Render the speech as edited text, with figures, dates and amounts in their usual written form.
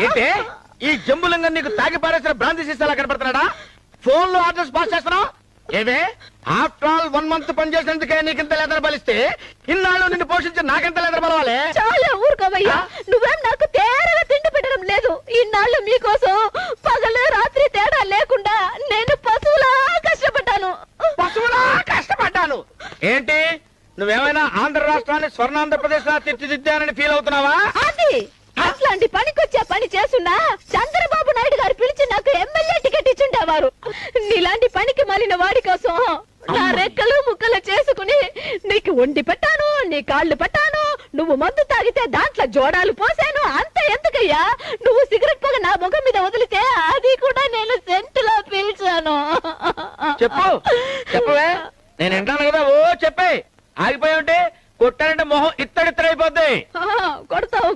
ఏంటే ఈ జంబులింగం నీకు తాగి పారేసిన బ్రాంతి సీసాలా కనపడుతున్నాడా? ఫోన్ లో ఆర్డర్స్ పాస్ చేస్తున్నావు ఏమే? ఆఫ్టర్ ఆల్ 1 month పనిచేసినందుకే నీకింత లేదని బలిస్తే ఇన్నాళ్ళు నిన్ను పోషించి నాకెంత లేదని బలవాలి? చాలా ఊరుకోవయ్యా, నువ్వేం నాకు తేరగా తిండి పెట్టడం లేదు. ఇన్నాళ్ళు మీకోసం పగలు రాత్రి తేడా లేకుండా నేను పశువులా కష్టపడ్డాను. పశువులా కష్టపడ్డాను ఏంటి? నువ్వేమైనా ఆంధ్ర రాష్ట్రాన్ని స్వర్ణాంధ్రప్రదేశ్ లా తీర్చిదిద్దానని ఫీల్ అవుతున్నావా? అది అట్లాంటి పనికొచ్చే పని చేస్తున్నా చంద్రబాబు నాయుడు గారు పిలిచి నాకు ఎమ్మెల్యే టికెట్ ఇచ్చుండేవారు. నీలాంటి పనికి మాలిన వాడి కోసం నా రెక్కలు ముక్కలు చేసుకుని నీకు వండి పెట్టాను, నీ కాళ్ళు పట్టాను. నువ్వు మందు తాగితే దాంట్లో జోడాలు పోసాను. అంత ఎందుకయ్యా? నువ్వు సిగరెట్ పొగ నా ముఖం మీద వదిలితే అది కూడా నేను సెంటులో పీల్చాను. చెప్పు చెప్పవే, నేను వింటాను కదా. ఓ చెప్పే, ఆగిపోయి ఉంటే కొట్టానంటే మొహం ఇత్తడిత్తరైపోద్ది. కొడతావు